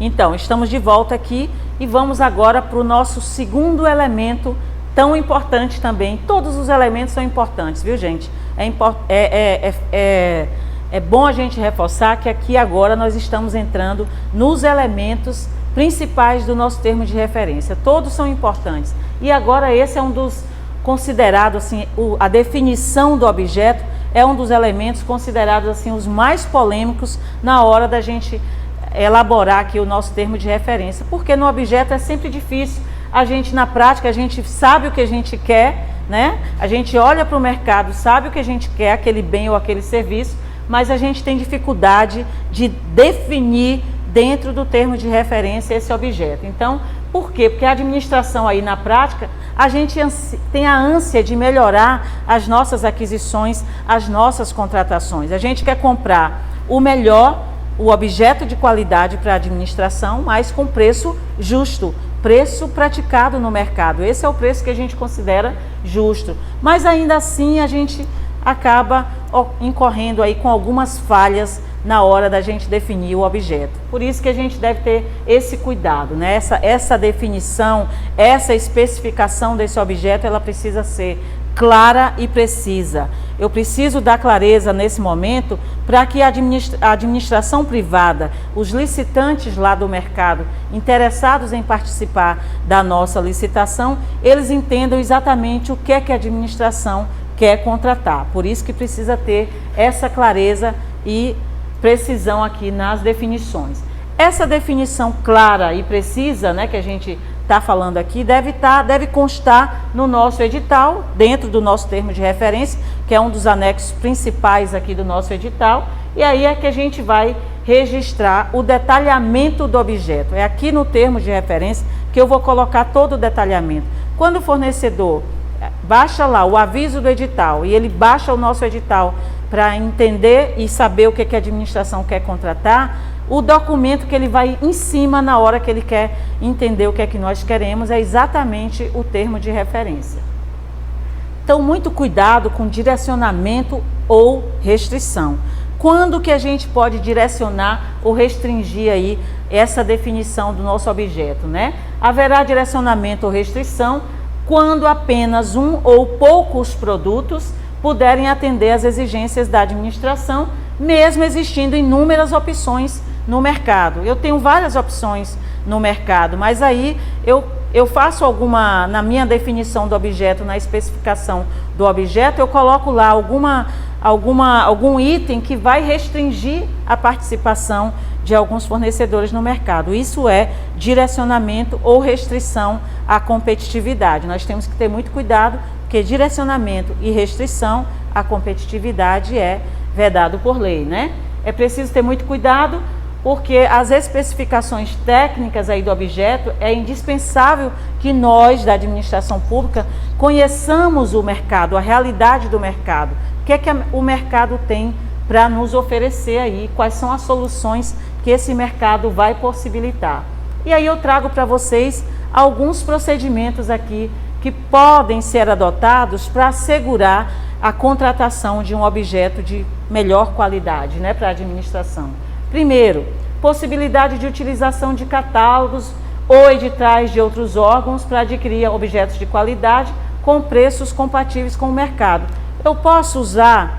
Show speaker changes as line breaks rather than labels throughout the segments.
Então, estamos de volta aqui e vamos agora para o nosso segundo elemento tão importante também. Todos os elementos são importantes, viu, gente? É bom a gente reforçar que aqui agora nós estamos entrando nos elementos principais do nosso termo de referência. Todos são importantes. E agora esse é um dos considerados, assim, a definição do objeto é um dos elementos considerados assim os mais polêmicos na hora da gente elaborar aqui o nosso termo de referência, porque no objeto é sempre difícil, a gente na prática, a gente sabe o que a gente quer, né? A gente olha para o mercado, sabe o que a gente quer, aquele bem ou aquele serviço, mas a gente tem dificuldade de definir dentro do termo de referência esse objeto. Então, por quê? Porque a administração aí na prática, a gente tem a ânsia de melhorar as nossas aquisições, as nossas contratações. A gente quer comprar o melhor, o objeto de qualidade para a administração, mas com preço justo, preço praticado no mercado. Esse é o preço que a gente considera justo. Mas ainda assim a gente acaba incorrendo aí com algumas falhas na hora da gente definir o objeto. Por isso que a gente deve ter esse cuidado, né? Essa definição, essa especificação desse objeto, ela precisa ser clara e precisa. Eu preciso dar clareza nesse momento para que a administração privada, os licitantes lá do mercado, interessados em participar da nossa licitação, eles entendam exatamente o que é que a administração quer contratar. Por isso que precisa ter essa clareza e precisão aqui nas definições. Essa definição clara e precisa, né, que a gente está falando aqui, deve constar no nosso edital, dentro do nosso termo de referência, que é um dos anexos principais aqui do nosso edital, e aí é que a gente vai registrar o detalhamento do objeto. É aqui no termo de referência que eu vou colocar todo o detalhamento. Quando o fornecedor baixa lá o aviso do edital e ele baixa o nosso edital para entender e saber o que a administração quer contratar, o documento que ele vai em cima na hora que ele quer entender o que é que nós queremos é exatamente o termo de referência. Então, muito cuidado com direcionamento ou restrição. Quando que a gente pode direcionar ou restringir aí essa definição do nosso objeto, né? Haverá direcionamento ou restrição quando apenas um ou poucos produtos puderem atender às exigências da administração, mesmo existindo inúmeras opções no mercado. Eu tenho várias opções no mercado, mas aí eu faço na minha definição do objeto, na especificação do objeto, eu coloco lá algum item que vai restringir a participação de alguns fornecedores no mercado. Isso é direcionamento ou restrição à competitividade. Nós temos que ter muito cuidado, porque direcionamento e restrição à competitividade é vedado por lei, né? É preciso ter muito cuidado, porque as especificações técnicas aí do objeto é indispensável que nós, da administração pública, conheçamos o mercado, a realidade do mercado. O que é que o mercado tem para nos oferecer aí, quais são as soluções que esse mercado vai possibilitar. E aí eu trago para vocês alguns procedimentos aqui que podem ser adotados para assegurar a contratação de um objeto de melhor qualidade, né, para a administração. Primeiro, possibilidade de utilização de catálogos ou editais de outros órgãos para adquirir objetos de qualidade com preços compatíveis com o mercado. Eu posso usar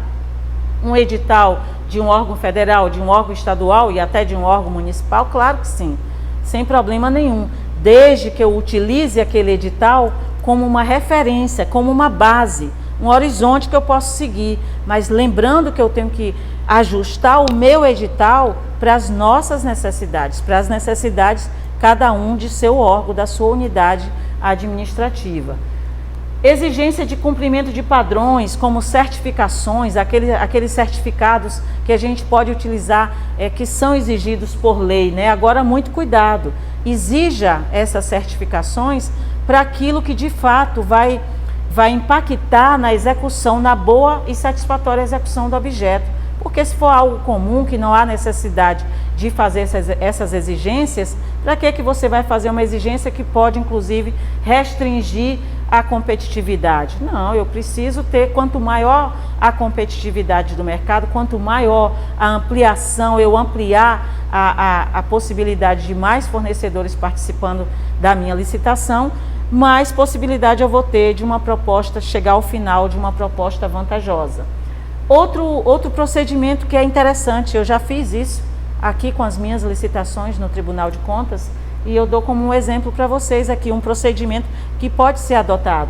um edital de um órgão federal, de um órgão estadual e até de um órgão municipal? Claro que sim, sem problema nenhum, desde que eu utilize aquele edital como uma referência, como uma base, um horizonte que eu posso seguir, mas lembrando que eu tenho que ajustar o meu edital para as nossas necessidades, para as necessidades cada um de seu órgão, da sua unidade administrativa. Exigência de cumprimento de padrões, como certificações, aqueles certificados que a gente pode utilizar, que são exigidos por lei, né? Agora, muito cuidado, exija essas certificações para aquilo que de fato vai impactar na execução, na boa e satisfatória execução do objeto. Porque se for algo comum, que não há necessidade de fazer essas exigências, para que você vai fazer uma exigência que pode, inclusive, restringir a competitividade? Não, eu preciso ter, quanto maior a competitividade do mercado, quanto maior a ampliação, eu ampliar a possibilidade de mais fornecedores participando da minha licitação, mais possibilidade eu vou ter de uma proposta, chegar ao final de uma proposta vantajosa. Outro procedimento que é interessante, eu já fiz isso aqui com as minhas licitações no Tribunal de Contas, e eu dou como um exemplo para vocês aqui um procedimento que pode ser adotado.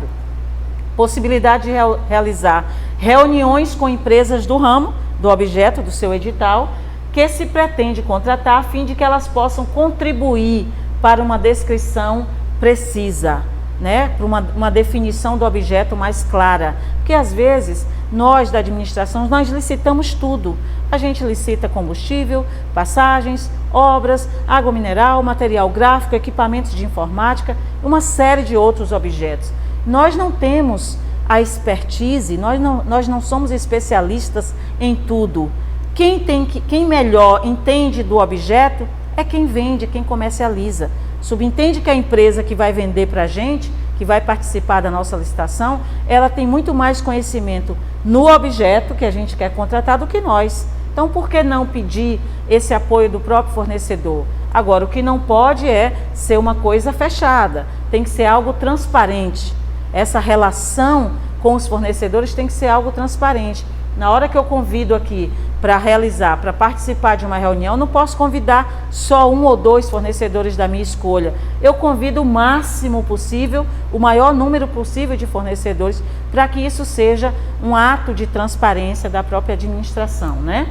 Possibilidade de realizar reuniões com empresas do ramo, do objeto do seu edital, que se pretende contratar a fim de que elas possam contribuir para uma descrição precisa, né? Para uma definição do objeto mais clara. Porque às vezes nós da administração, nós licitamos tudo. A gente licita combustível, passagens, obras, água mineral, material gráfico, equipamentos de informática, uma série de outros objetos. Nós não temos a expertise, nós não somos especialistas em tudo. Quem melhor entende do objeto é quem vende, quem comercializa. Subentende que a empresa que vai vender para a gente, que vai participar da nossa licitação, ela tem muito mais conhecimento no objeto que a gente quer contratar do que nós. Então, por que não pedir esse apoio do próprio fornecedor? Agora, o que não pode é ser uma coisa fechada, tem que ser algo transparente. Essa relação com os fornecedores tem que ser algo transparente. Na hora que eu convido aqui para participar de uma reunião, não posso convidar só 1 ou 2 fornecedores da minha escolha. Eu convido o máximo possível, o maior número possível de fornecedores, para que isso seja um ato de transparência da própria administração, né?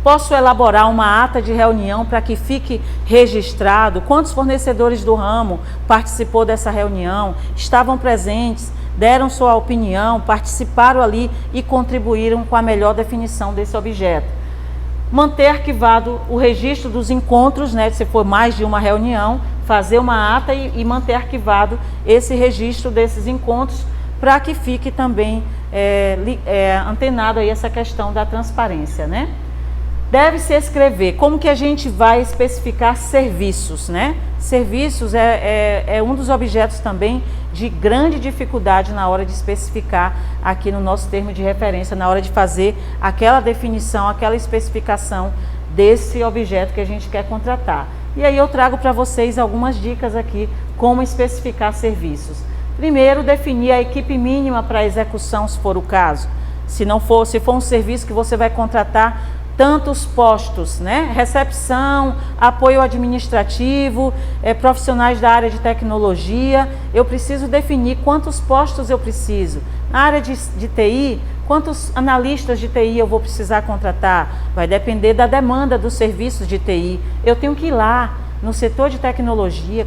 Posso elaborar uma ata de reunião para que fique registrado quantos fornecedores do ramo participou dessa reunião, estavam presentes, deram sua opinião, participaram ali e contribuíram com a melhor definição desse objeto. Manter arquivado o registro dos encontros, né, se for mais de uma reunião, fazer uma ata e manter arquivado esse registro desses encontros para que fique também antenado aí essa questão da transparência, né? Deve-se escrever como que a gente vai especificar serviços, né? Serviços é um dos objetos também de grande dificuldade na hora de especificar aqui no nosso termo de referência, na hora de fazer aquela definição, aquela especificação desse objeto que a gente quer contratar. E aí eu trago para vocês algumas dicas aqui como especificar serviços. Primeiro, definir a equipe mínima para execução, se for o caso. Se for um serviço que você vai contratar tantos postos, né? Recepção, apoio administrativo, profissionais da área de tecnologia, eu preciso definir quantos postos eu preciso. Na área de TI, quantos analistas de TI eu vou precisar contratar? Vai depender da demanda dos serviços de TI. Eu tenho que ir lá no setor de tecnologia,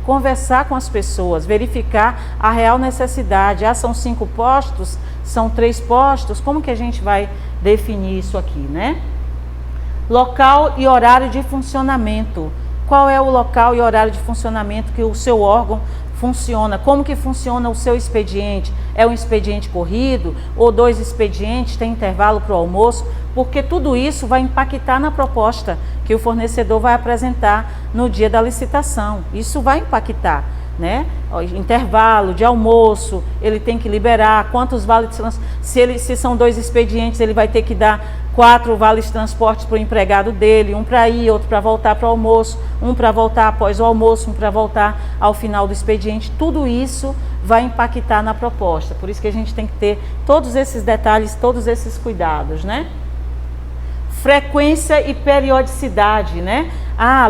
conversar com as pessoas, verificar a real necessidade. São 5 postos, são 3 postos, como que a gente vai definir isso aqui, né? Local e horário de funcionamento. Qual é o local e horário de funcionamento que o seu órgão funciona? Como que funciona o seu expediente? É um expediente corrido ou 2 expedientes, tem intervalo para o almoço? Porque tudo isso vai impactar na proposta que o fornecedor vai apresentar no dia da licitação. Isso vai impactar, né? Intervalo de almoço, ele tem que liberar quantos vales, se são 2 expedientes, ele vai ter que dar 4 vales transportes para o empregado dele, um para ir, outro para voltar para o almoço, um para voltar após o almoço, um para voltar ao final do expediente. Tudo isso vai impactar na proposta, por isso que a gente tem que ter todos esses detalhes, todos esses cuidados, né? Frequência e periodicidade, né?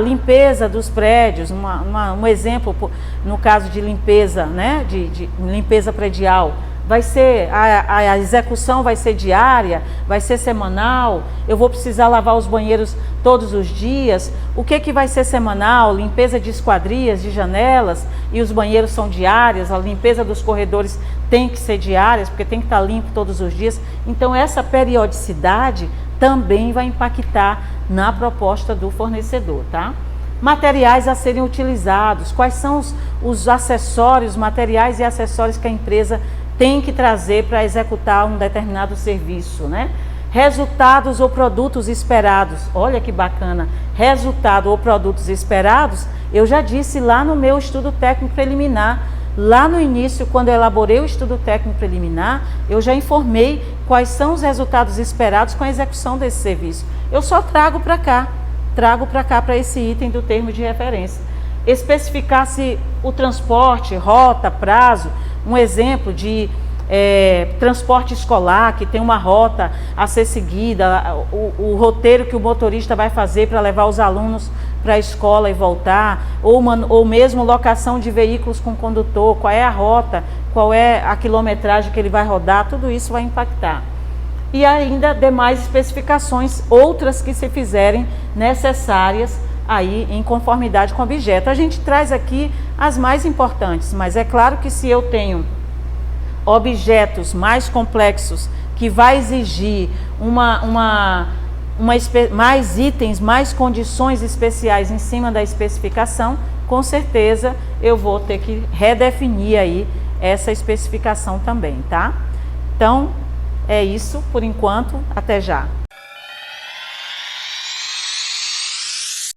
Limpeza dos prédios, um exemplo no caso de limpeza, né? De limpeza predial. Vai ser, a execução vai ser diária, vai ser semanal, eu vou precisar lavar os banheiros todos os dias. O que vai ser semanal? Limpeza de esquadrias, de janelas, e os banheiros são diárias, a limpeza dos corredores tem que ser diária, porque tem que estar limpo todos os dias. Então essa periodicidade também vai impactar na proposta do fornecedor, tá? Materiais a serem utilizados, quais são os acessórios, materiais e acessórios que a empresa tem que trazer para executar um determinado serviço, né? Resultados ou produtos esperados, olha que bacana, resultado ou produtos esperados, eu já disse lá no meu estudo técnico preliminar, Lá no início, quando eu elaborei o estudo técnico preliminar, eu já informei quais são os resultados esperados com a execução desse serviço. Eu só trago para cá para esse item do termo de referência. Especificar se o transporte, rota, prazo, um exemplo de transporte escolar, que tem uma rota a ser seguida, o roteiro que o motorista vai fazer para levar os alunos para a escola e voltar, ou mesmo locação de veículos com condutor, qual é a rota, qual é a quilometragem que ele vai rodar, tudo isso vai impactar. E ainda demais especificações, outras que se fizerem necessárias aí em conformidade com o objeto. A gente traz aqui as mais importantes, mas é claro que se eu tenho objetos mais complexos que vai exigir mais itens, mais condições especiais em cima da especificação, com certeza eu vou ter que redefinir aí essa especificação também, tá? Então, é isso por enquanto, até já.